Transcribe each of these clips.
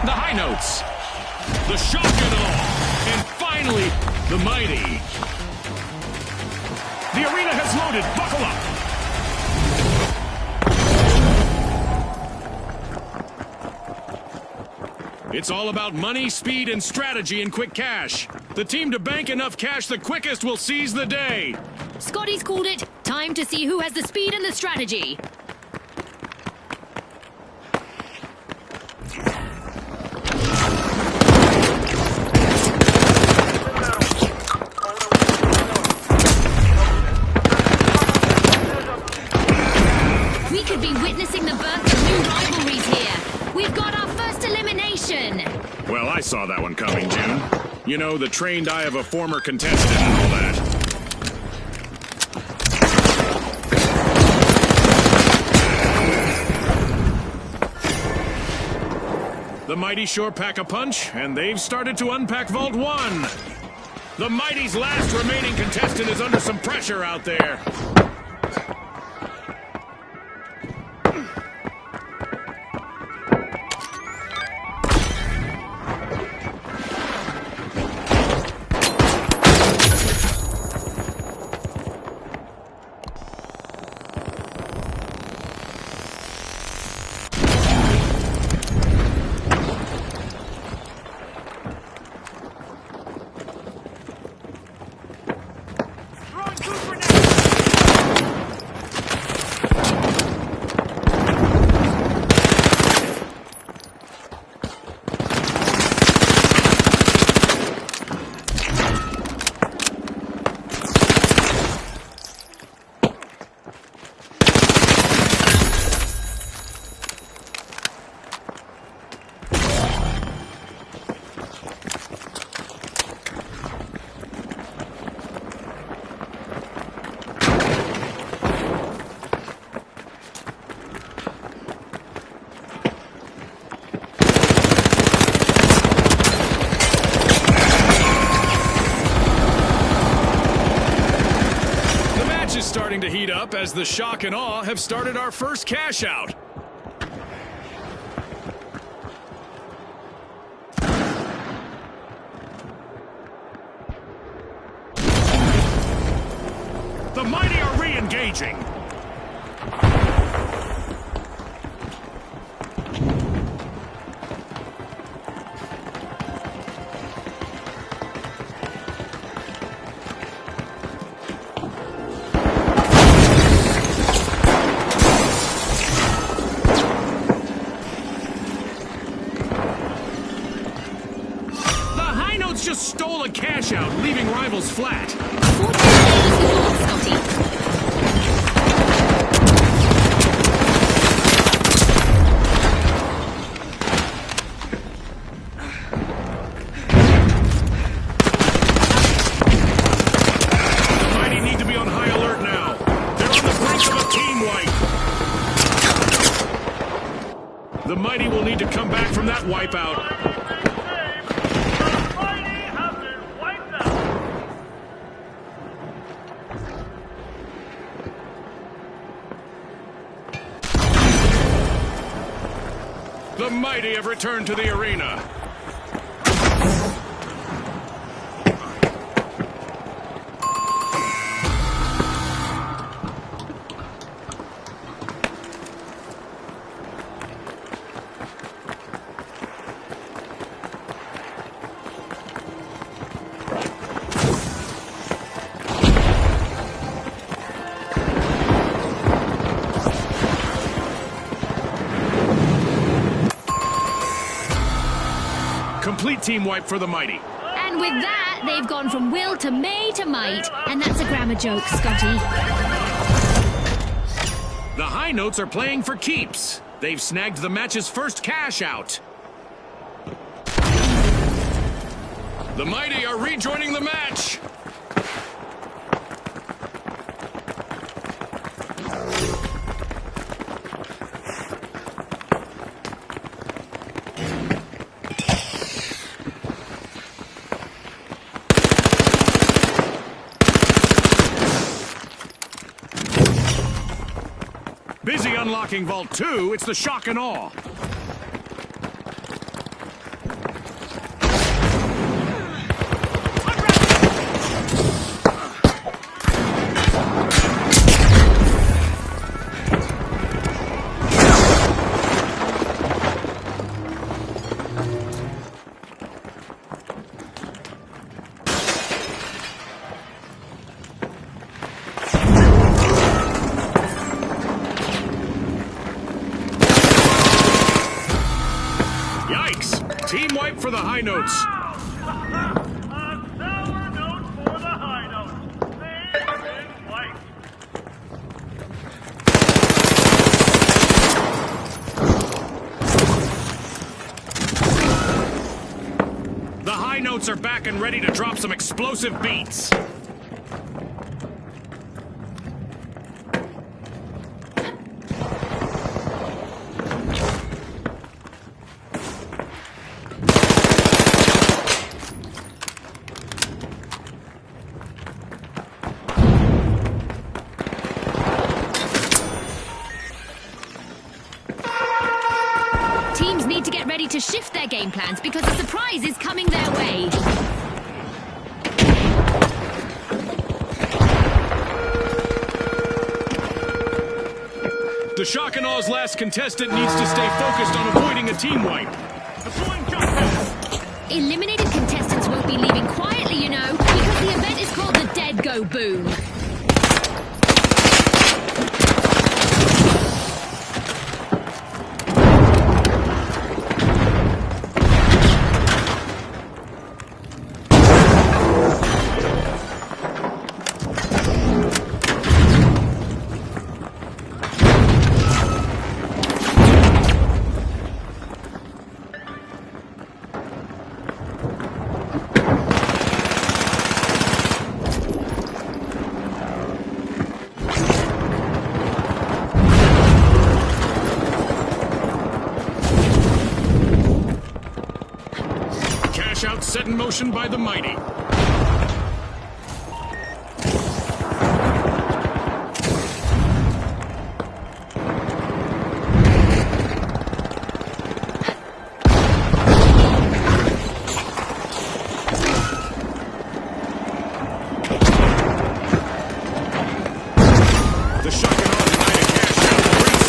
The high notes. The shock and awe. And finally, the mighty. The arena has loaded. Buckle up. It's all about money, speed, and strategy in quick cash. The team to bank enough cash the quickest will seize the day. Scotty's called it. Time to see who has the speed and the strategy. We could be witnessing the birth of new rivalries here. We've got our first elimination. Well, I saw that one coming, June. You know, the trained eye of a former contestant and all that. The mighty sure pack a punch, and they've started to unpack Vault 1. The mighty's last remaining contestant is under some pressure out there. Starting to heat up as the shock and awe have started our first cash out. The mighty are re-engaging. Just stole a cash out, leaving rivals flat. Scotty. The mighty need to be on high alert now. They're on the brink of a team wipe. The mighty will need to come back from that wipeout. The mighty have returned to the arena. Complete team wipe for the mighty. And with that, they've gone from will to may to might. And that's a grammar joke, Scotty. The high notes are playing for keeps. They've snagged the match's first cash out. The mighty are rejoining the match. Busy unlocking Vault 2, it's the shock and awe. high notes. The high notes are back and ready to drop some explosive beats. Teams need to get ready to shift their game plans because a surprise is coming their way. The Shock and Aw's last contestant needs to stay focused on avoiding a team wipe. Eliminated contestants won't be leaving quietly, you know, because the event is called the Dead Go Boom. Out set in motion by the mighty. The Shock and Awe trying to cash out the great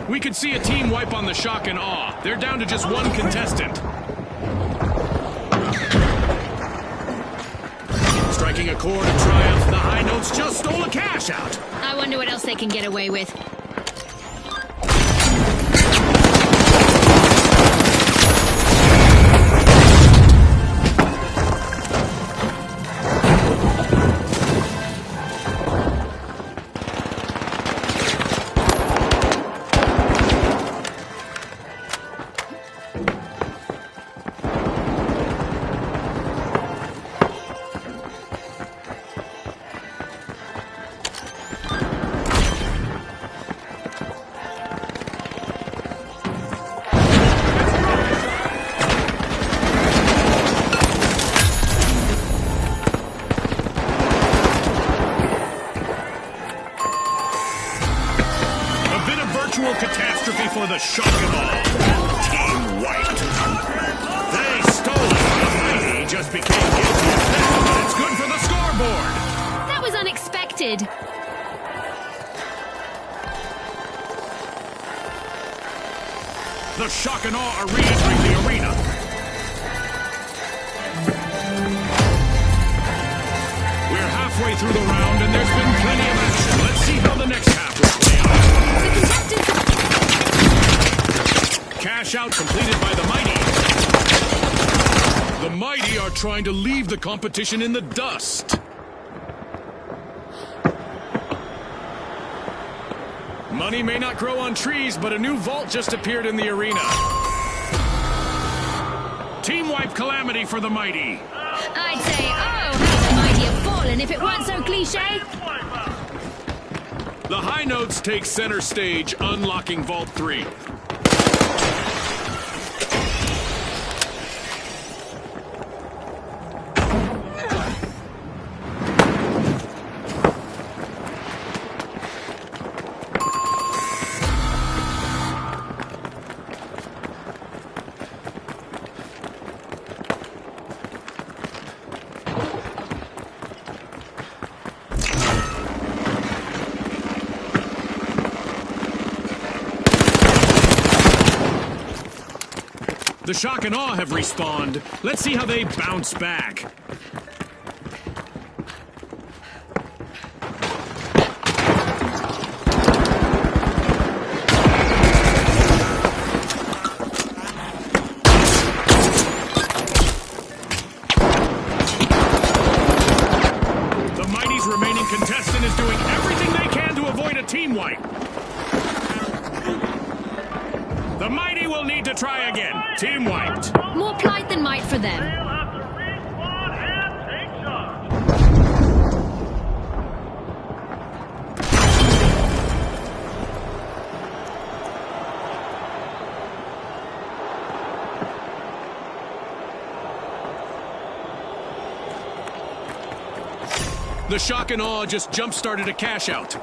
We could see a team wipe on the Shock and Awe. They're down to just one contestant. Striking a chord of triumph, the high notes just stole a cash out. I wonder what else they can get away with. Catastrophe for the Shock and Awe. Team wiped. They stole it. The mighty just became guilty of that, but it's good for the scoreboard. That was unexpected. The Shock and Awe are re-entering the arena. We're halfway through the round, and there's been plenty of action. Let's see how the next half will play out. The contestants... Cash out completed by the mighty. The mighty are trying to leave the competition in the dust. Money may not grow on trees, but a new vault just appeared in the arena. Team wipe calamity for the mighty. I'd say, oh, how the mighty have fallen if it weren't so cliché. The high notes take center stage, unlocking Vault 3. The Shock and Awe have respawned. Let's see how they bounce back. contestant is doing everything they can to avoid a team wipe. The Mighty will need to try again. Team wiped. More plight than might for them. They'll have to respawn and take shots. The shock and awe just jump-started a cash out.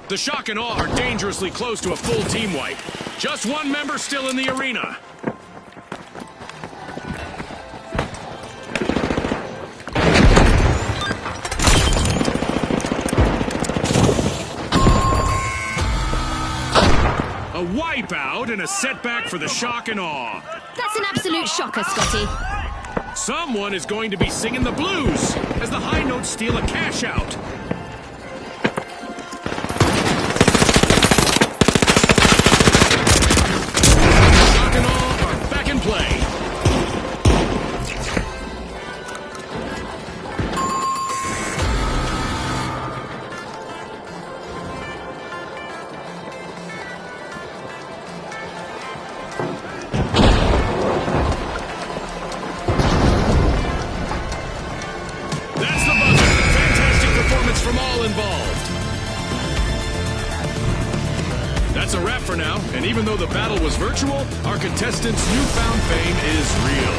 The shock and awe are dangerously close to a full team wipe. Just one member still in the arena. A wipeout and a setback for the shock and awe. That's an absolute shocker, Scotty. Someone is going to be singing the blues as the high notes steal a cash out. Shock and awe are back in play. That's the buzzer. Fantastic performance from all involved. That's a wrap for now, and even though the battle was virtual, our contestants' newfound fame is real.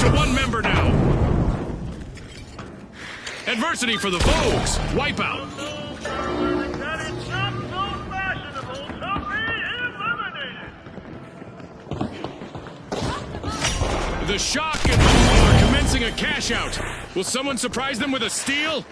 to one member now. Adversity for the Vogues. Wipeout. That is not so fashionable to be eliminated. The Shock and Awe are commencing a cash out. Will someone surprise them with a steal?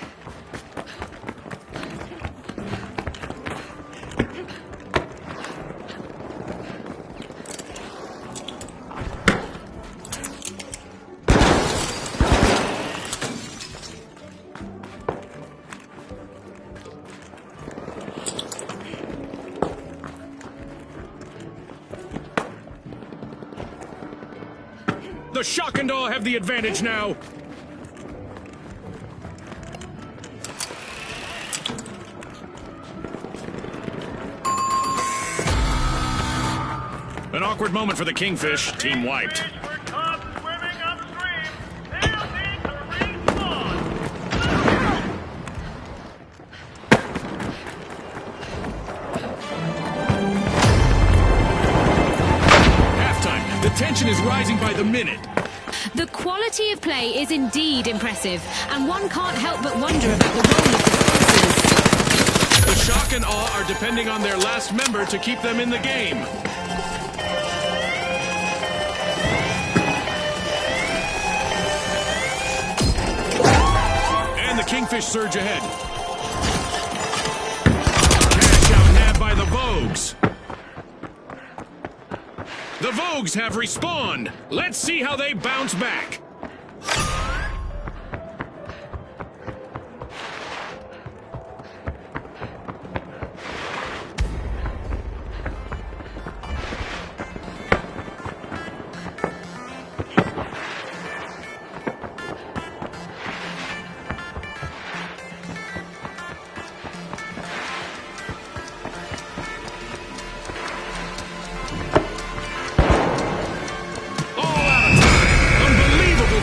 The Shock and Awe have the advantage now. An awkward moment for the Kingfish. Team wiped. For Cubs swimming upstream, they'll need to respawn. Halftime. The tension is rising by the minute. The quality of play is indeed impressive, and one can't help but wonder about the role of the sponsors. The Shock and Awe are depending on their last member to keep them in the game. And the Kingfish surge ahead. Cash out nabbed by the Vogues. The Vogues have respawned. Let's see how they bounce back.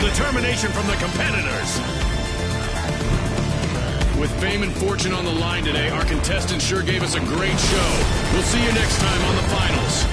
Determination from the competitors. With fame and fortune on the line today, our contestants sure gave us a great show. We'll see you next time on the finals.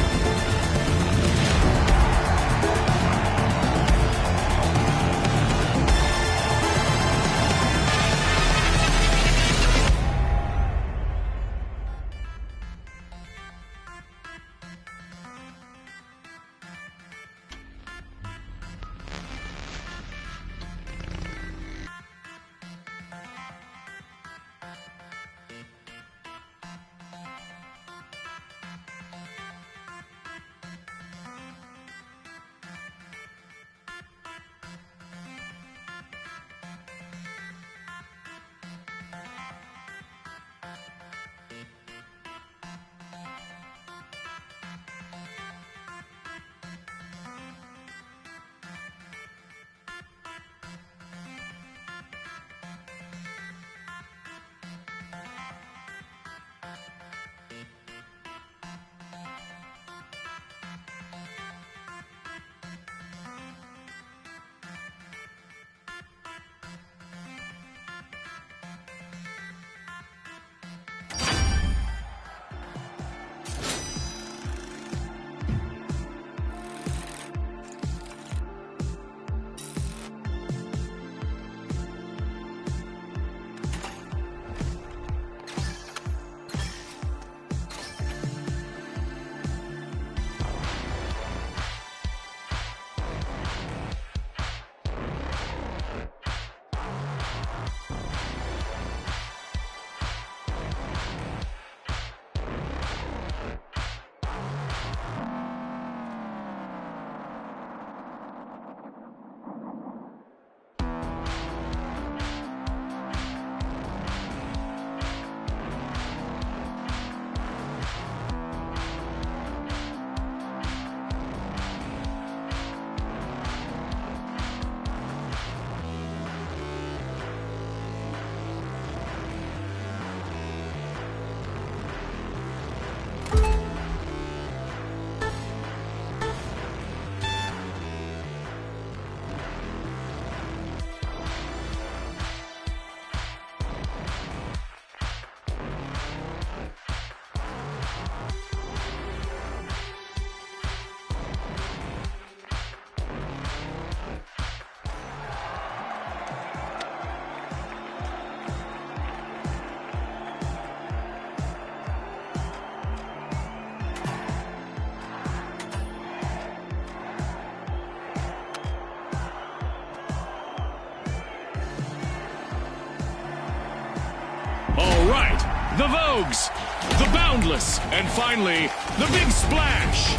the Vogues, the Boundless, and finally, the Big Splash.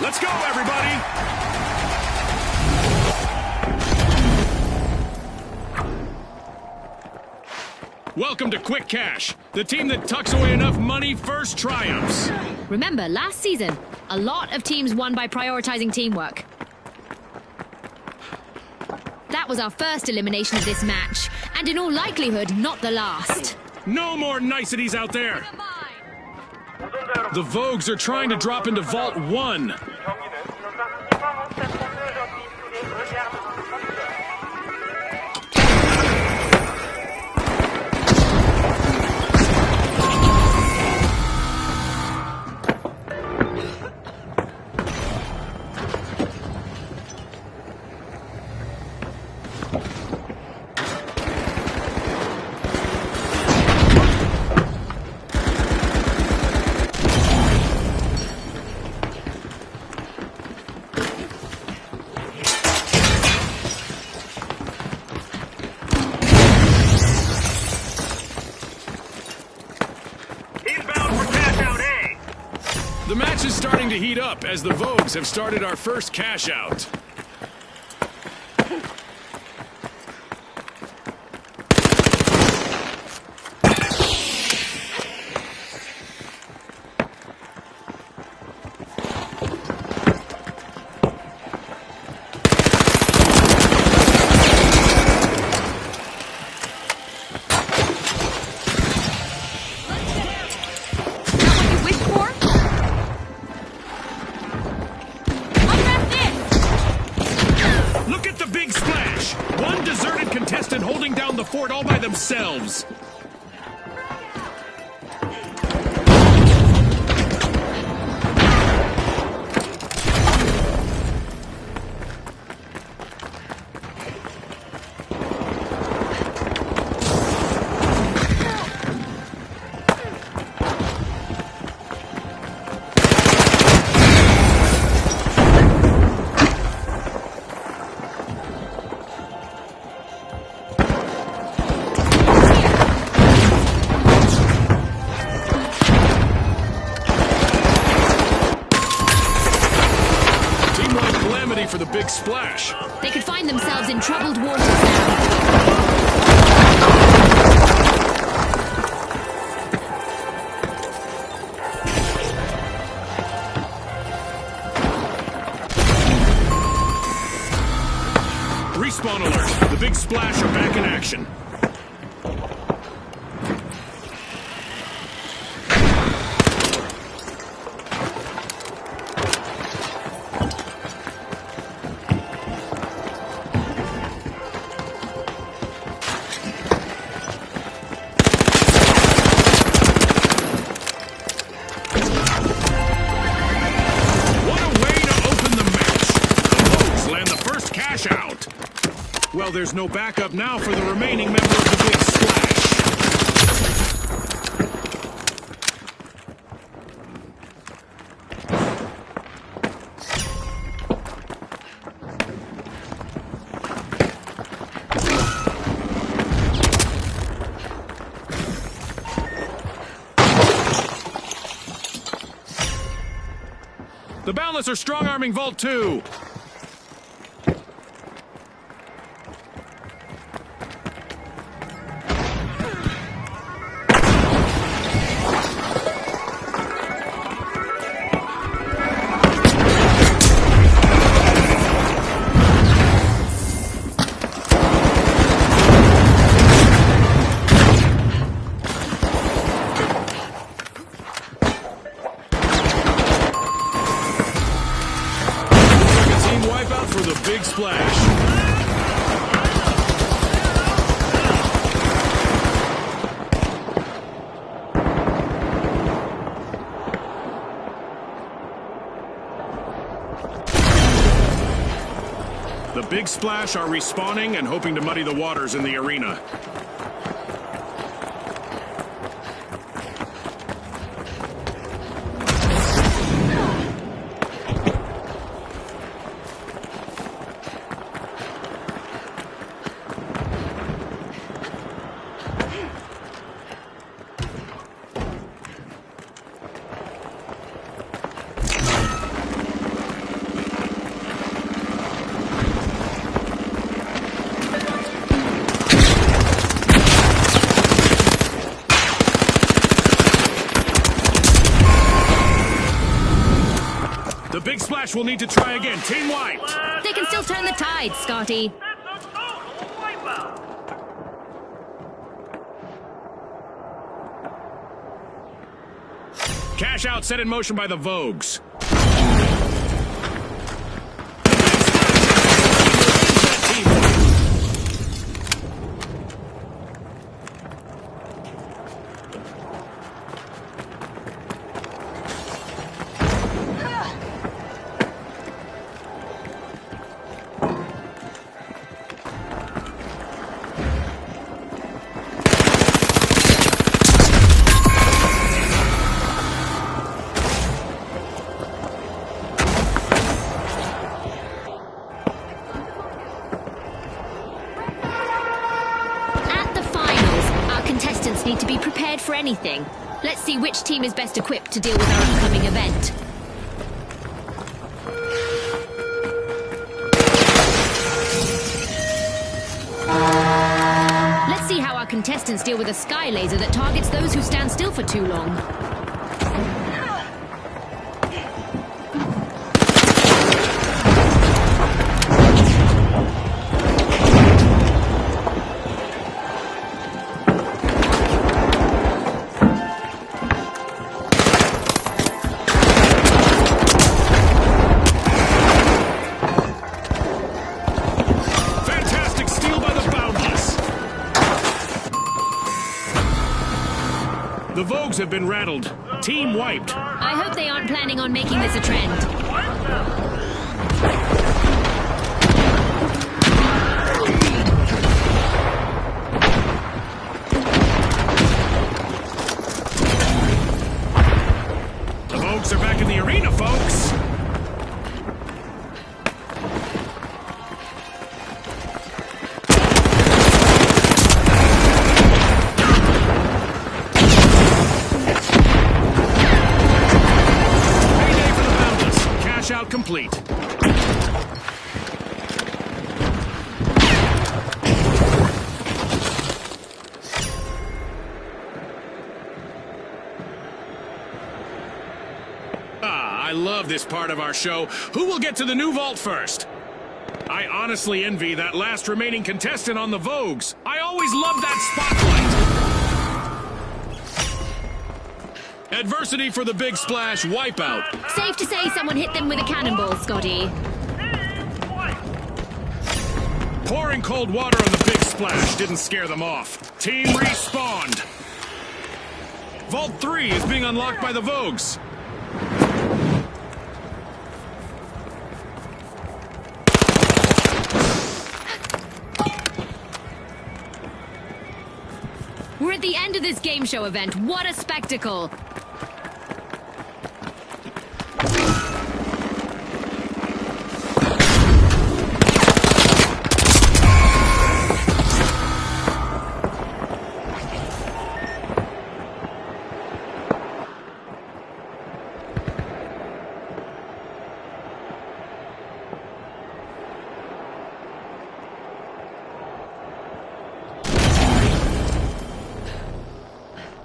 Let's go, everybody! Welcome to Quick Cash, the team that tucks away enough money first triumphs. Remember, last season, a lot of teams won by prioritizing teamwork. That was our first elimination of this match, and in all likelihood, not the last. No more niceties out there! The Vogues are trying to drop into Vault 1. The match is starting to heat up as the Vogues have started our first cash out. Holding down the fort all by themselves. For the Big Splash. They could find themselves in troubled waters now. Respawn alert. The Big Splash are back in action. Well, there's no backup now for the remaining member of the Big Splash. The Boundless are strong-arming Vault 2. For the Big Splash. The Big Splash are respawning and hoping to muddy the waters in the arena. Big Splash will need to try again. Team wiped. They can still turn the tide, Scotty. That's a total wipeout. Cash out set in motion by the Vogues. Need to be prepared for anything. Let's see which team is best equipped to deal with our upcoming event. Let's see how our contestants deal with a sky laser that targets those who stand still for too long. The Vogues have been rattled. Team wiped. I hope they aren't planning on making this a trend. The Vogues are back in the arena, folks. Out complete. I love this part of our show. Who will get to the new vault first? I honestly envy that last remaining contestant on the Vogues. I always loved that spotlight. Adversity for the Big Splash wipeout. Safe to say someone hit them with a cannonball, Scotty. Pouring cold water on the Big Splash didn't scare them off. Team respawned. Vault 3 is being unlocked by the Vogues. We're at the end of this game show event. What a spectacle!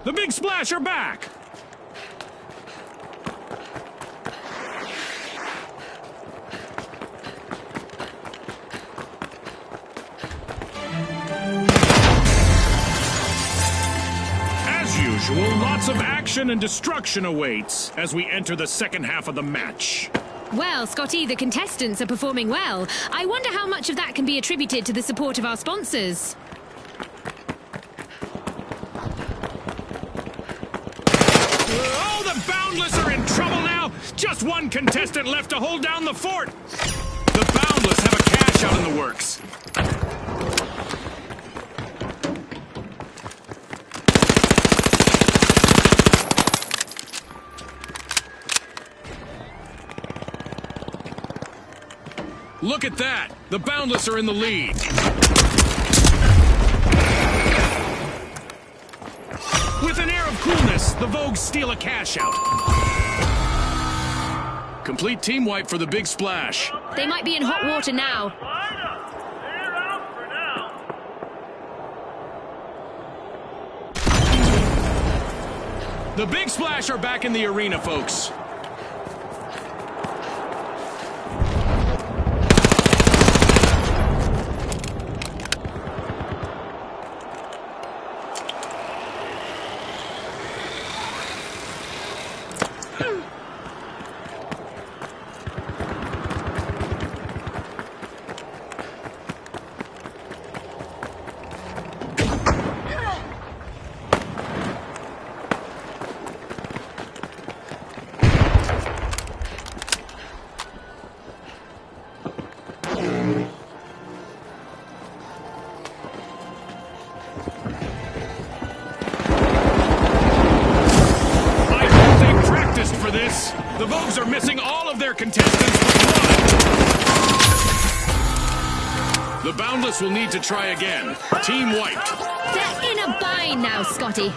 The Big Splash are back! As usual, lots of action and destruction awaits as we enter the second half of the match. Well, Scotty, the contestants are performing well. I wonder how much of that can be attributed to the support of our sponsors. Oh, the Boundless are in trouble now! Just one contestant left to hold down the fort! The Boundless have a cash out in the works. Look at that! The Boundless are in the lead. With an air of coolness, the Vogues steal a cash out. Complete team wipe for the Big Splash. They might be in hot water now. They're out for now. The Big Splash are back in the arena, folks. Vogues are missing all of their contestants but one. The Boundless will need to try again. Team wiped. They're in a bind now, Scotty.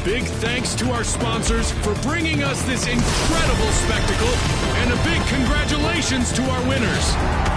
Big thanks to our sponsors for bringing us this incredible spectacle, and a big congratulations to our winners.